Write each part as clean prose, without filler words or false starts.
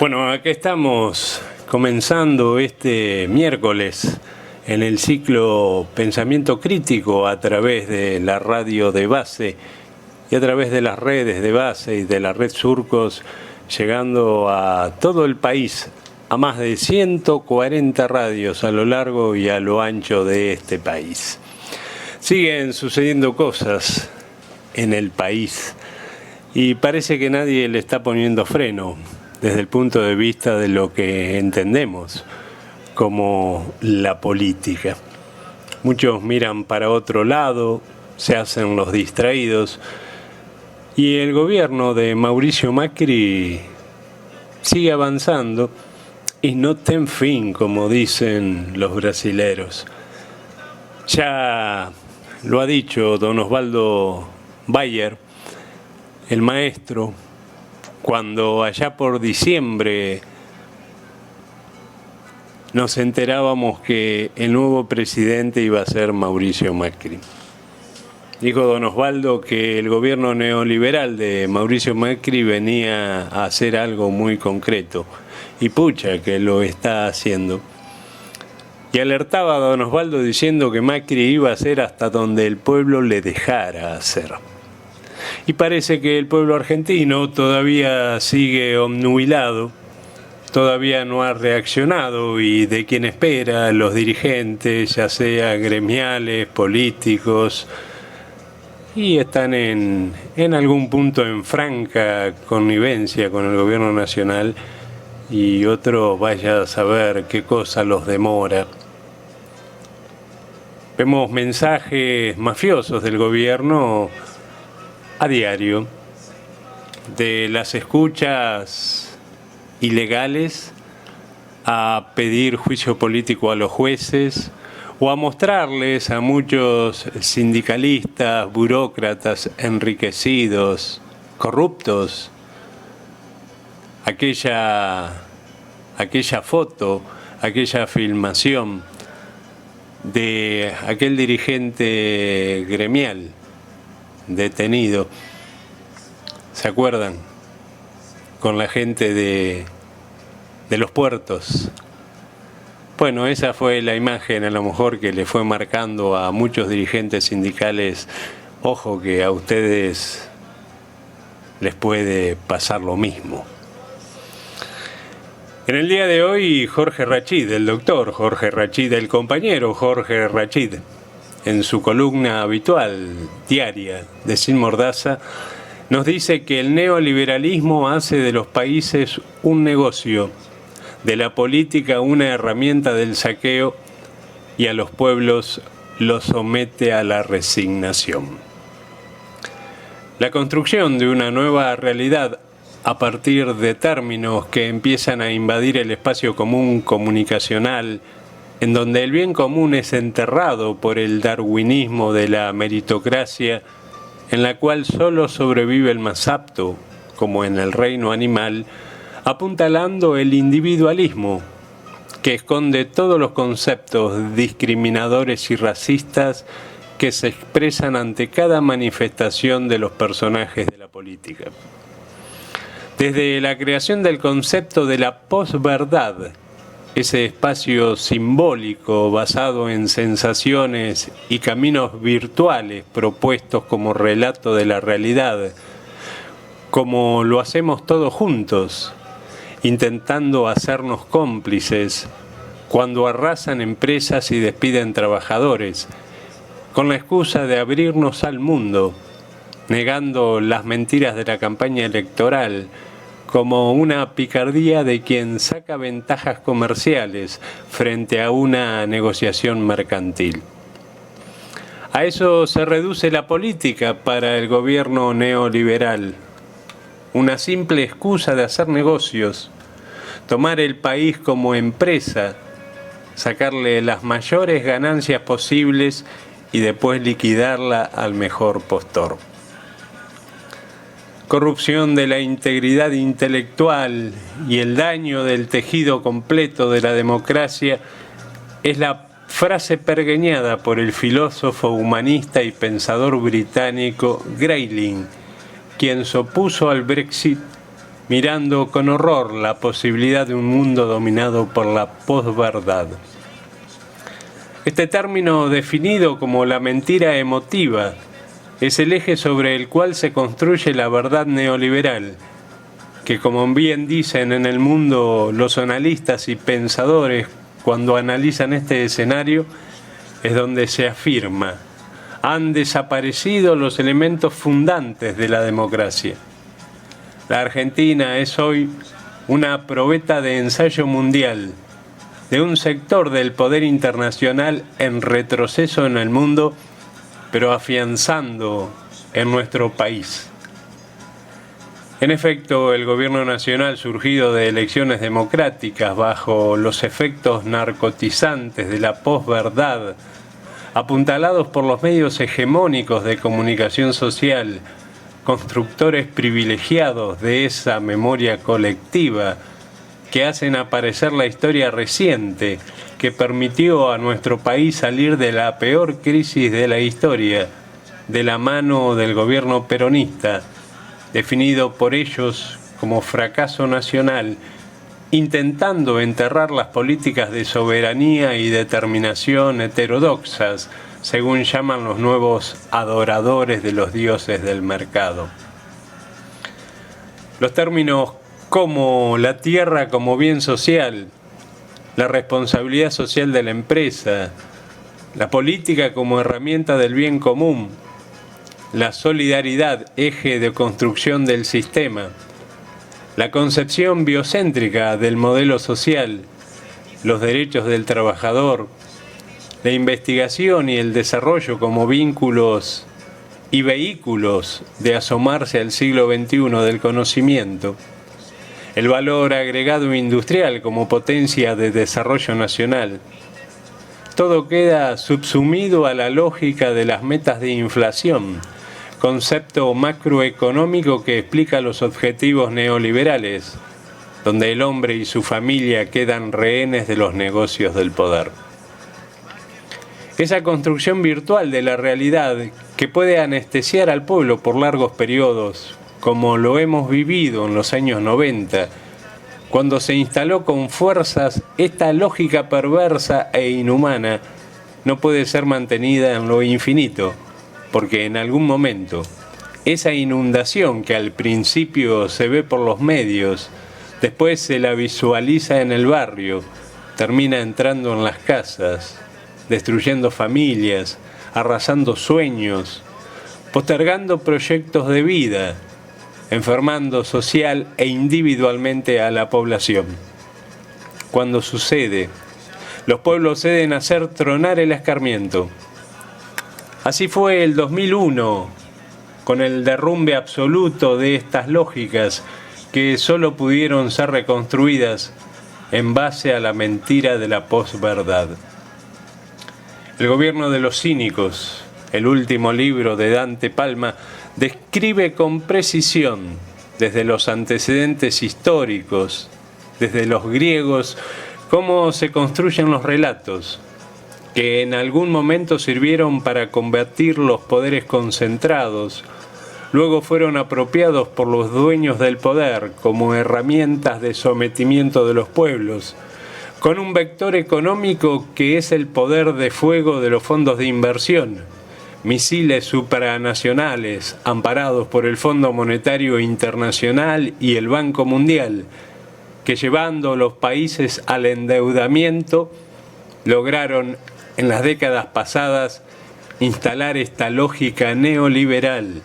Bueno, acá estamos comenzando este miércoles en el ciclo Pensamiento Crítico a través de la radio de base y a través de las redes de base y de la red Surcos, llegando a todo el país, a más de 140 radios a lo largo y a lo ancho de este país. Siguen sucediendo cosas en el país y parece que nadie le está poniendo freno desde el punto de vista de lo que entendemos como la política. Muchos miran para otro lado, se hacen los distraídos, y el gobierno de Mauricio Macri sigue avanzando y no ten fin, como dicen los brasileros. Ya lo ha dicho don Osvaldo Bayer, el maestro, cuando allá por diciembre nos enterábamos que el nuevo presidente iba a ser Mauricio Macri. Dijo don Osvaldo que el gobierno neoliberal de Mauricio Macri venía a hacer algo muy concreto, y pucha que lo está haciendo. Y alertaba a don Osvaldo diciendo que Macri iba a hacer hasta donde el pueblo le dejara hacer. Y parece que el pueblo argentino todavía sigue obnubilado, todavía no ha reaccionado, y de quien espera, los dirigentes, ya sea gremiales, políticos, y están en algún punto en franca connivencia con el gobierno nacional, y otros vaya a saber qué cosa los demora. Vemos mensajes mafiosos del gobierno a diario, de las escuchas ilegales a pedir juicio político a los jueces o a mostrarles a muchos sindicalistas, burócratas enriquecidos, corruptos, aquella foto, aquella filmación de aquel dirigente gremial detenido. ¿Se acuerdan? Con la gente de los puertos. Bueno, esa fue la imagen a lo mejor que le fue marcando a muchos dirigentes sindicales. Ojo que a ustedes les puede pasar lo mismo. En el día de hoy, Jorge Rachid, el doctor Jorge Rachid, el compañero Jorge Rachid, en su columna habitual, diaria, de Sin Mordaza, nos dice que el neoliberalismo hace de los países un negocio, de la política una herramienta del saqueo, y a los pueblos los somete a la resignación. La construcción de una nueva realidad a partir de términos que empiezan a invadir el espacio común comunicacional, en donde el bien común es enterrado por el darwinismo de la meritocracia, en la cual solo sobrevive el más apto, como en el reino animal, apuntalando el individualismo, que esconde todos los conceptos discriminadores y racistas que se expresan ante cada manifestación de los personajes de la política. Desde la creación del concepto de la posverdad, ese espacio simbólico basado en sensaciones y caminos virtuales propuestos como relato de la realidad, como lo hacemos todos juntos, intentando hacernos cómplices cuando arrasan empresas y despiden trabajadores, con la excusa de abrirnos al mundo, negando las mentiras de la campaña electoral, como una picardía de quien saca ventajas comerciales frente a una negociación mercantil. A eso se reduce la política para el gobierno neoliberal. Una simple excusa de hacer negocios, tomar el país como empresa, sacarle las mayores ganancias posibles y después liquidarla al mejor postor. Corrupción de la integridad intelectual y el daño del tejido completo de la democracia es la frase pergeñada por el filósofo humanista y pensador británico Grayling, quien se opuso al Brexit mirando con horror la posibilidad de un mundo dominado por la posverdad. Este término, definido como la mentira emotiva, es el eje sobre el cual se construye la verdad neoliberal, que, como bien dicen en el mundo los analistas y pensadores cuando analizan este escenario, es donde se afirma: han desaparecido los elementos fundantes de la democracia. La Argentina es hoy una probeta de ensayo mundial de un sector del poder internacional en retroceso en el mundo, pero afianzando en nuestro país. En efecto, el gobierno nacional, surgido de elecciones democráticas bajo los efectos narcotizantes de la posverdad, apuntalados por los medios hegemónicos de comunicación social, constructores privilegiados de esa memoria colectiva que hacen aparecer la historia reciente que permitió a nuestro país salir de la peor crisis de la historia, de la mano del gobierno peronista, definido por ellos como fracaso nacional, intentando enterrar las políticas de soberanía y determinación heterodoxas, según llaman los nuevos adoradores de los dioses del mercado. Los términos como la tierra como bien social, la responsabilidad social de la empresa, la política como herramienta del bien común, la solidaridad, eje de construcción del sistema, la concepción biocéntrica del modelo social, los derechos del trabajador, la investigación y el desarrollo como vínculos y vehículos de asomarse al siglo XXI del conocimiento, el valor agregado industrial como potencia de desarrollo nacional. Todo queda subsumido a la lógica de las metas de inflación, concepto macroeconómico que explica los objetivos neoliberales, donde el hombre y su familia quedan rehenes de los negocios del poder. Esa construcción virtual de la realidad que puede anestesiar al pueblo por largos periodos, como lo hemos vivido en los años 90, cuando se instaló con fuerzas esta lógica perversa e inhumana, no puede ser mantenida en lo infinito, porque en algún momento esa inundación que al principio se ve por los medios, después se la visualiza en el barrio, termina entrando en las casas, destruyendo familias, arrasando sueños, postergando proyectos de vida, enfermando social e individualmente a la población. Cuando sucede, los pueblos ceden a hacer tronar el escarmiento. Así fue el 2001, con el derrumbe absoluto de estas lógicas que solo pudieron ser reconstruidas en base a la mentira de la posverdad. El gobierno de los cínicos, el último libro de Dante Palma, describe con precisión, desde los antecedentes históricos, desde los griegos, cómo se construyen los relatos, que en algún momento sirvieron para combatir los poderes concentrados, luego fueron apropiados por los dueños del poder como herramientas de sometimiento de los pueblos, con un vector económico que es el poder de fuego de los fondos de inversión, misiles supranacionales amparados por el Fondo Monetario Internacional y el Banco Mundial, que llevando a los países al endeudamiento, lograron en las décadas pasadas instalar esta lógica neoliberal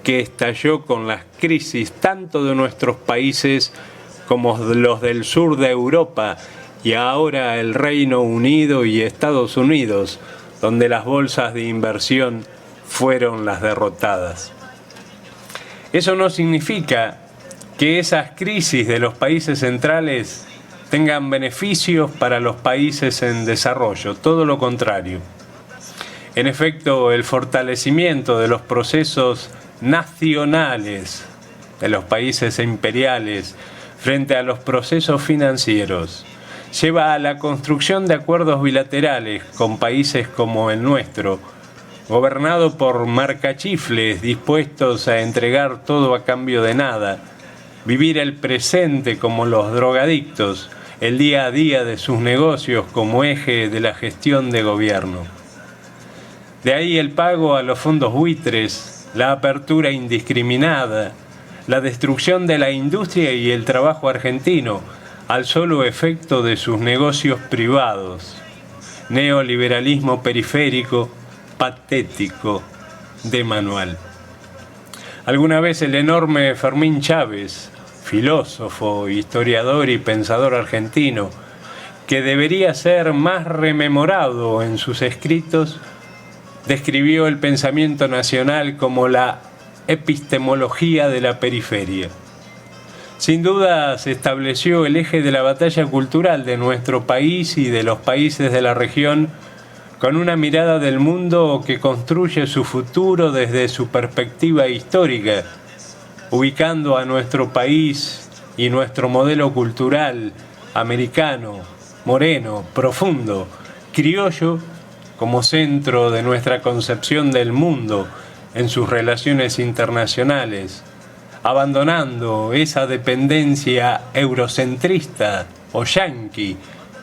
que estalló con las crisis tanto de nuestros países como los del sur de Europa y ahora el Reino Unido y Estados Unidos, donde las bolsas de inversión fueron las derrotadas. Eso no significa que esas crisis de los países centrales tengan beneficios para los países en desarrollo, todo lo contrario. En efecto, el fortalecimiento de los procesos nacionales de los países imperiales frente a los procesos financieros lleva a la construcción de acuerdos bilaterales con países como el nuestro, gobernado por marcachifles dispuestos a entregar todo a cambio de nada, vivir el presente como los drogadictos, el día a día de sus negocios como eje de la gestión de gobierno. De ahí el pago a los fondos buitres, la apertura indiscriminada, la destrucción de la industria y el trabajo argentino al solo efecto de sus negocios privados. Neoliberalismo periférico, patético, de manual. Alguna vez el enorme Fermín Chávez, filósofo, historiador y pensador argentino, que debería ser más rememorado en sus escritos, describió el pensamiento nacional como la epistemología de la periferia. Sin duda se estableció el eje de la batalla cultural de nuestro país y de los países de la región con una mirada del mundo que construye su futuro desde su perspectiva histórica, ubicando a nuestro país y nuestro modelo cultural americano, moreno, profundo, criollo, como centro de nuestra concepción del mundo en sus relaciones internacionales, abandonando esa dependencia eurocentrista o yanqui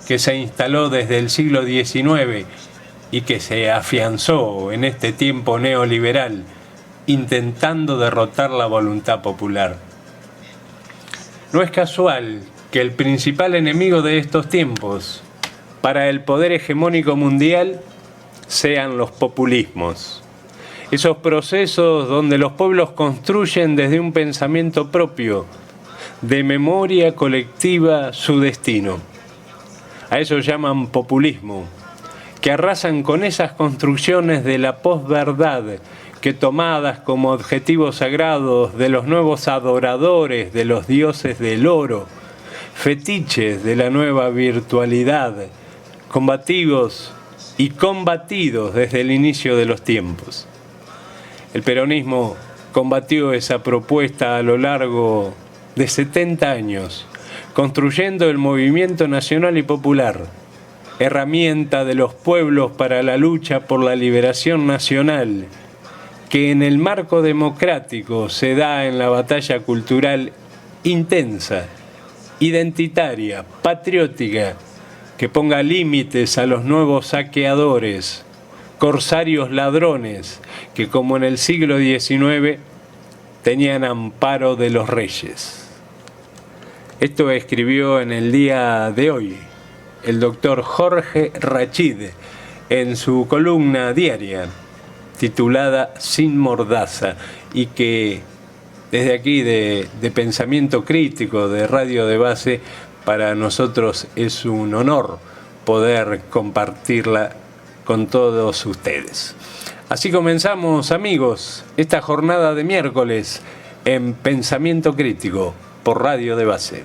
que se instaló desde el siglo XIX y que se afianzó en este tiempo neoliberal, intentando derrotar la voluntad popular. No es casual que el principal enemigo de estos tiempos para el poder hegemónico mundial sean los populismos. Esos procesos donde los pueblos construyen desde un pensamiento propio, de memoria colectiva, su destino. A eso llaman populismo, que arrasan con esas construcciones de la posverdad que, tomadas como objetivos sagrados de los nuevos adoradores de los dioses del oro, fetiches de la nueva virtualidad, combativos y combatidos desde el inicio de los tiempos. El peronismo combatió esa propuesta a lo largo de 70 años, construyendo el movimiento nacional y popular, herramienta de los pueblos para la lucha por la liberación nacional, que en el marco democrático se da en la batalla cultural intensa, identitaria, patriótica, que ponga límites a los nuevos saqueadores, corsarios ladrones, que como en el siglo XIX tenían amparo de los reyes. Esto escribió en el día de hoy el doctor Jorge Rachid en su columna diaria titulada Sin Mordaza, y que desde aquí de Pensamiento Crítico de Radio de Base, para nosotros es un honor poder compartirla con todos ustedes. Así comenzamos, amigos, esta jornada de miércoles en Pensamiento Crítico por Radio de Base.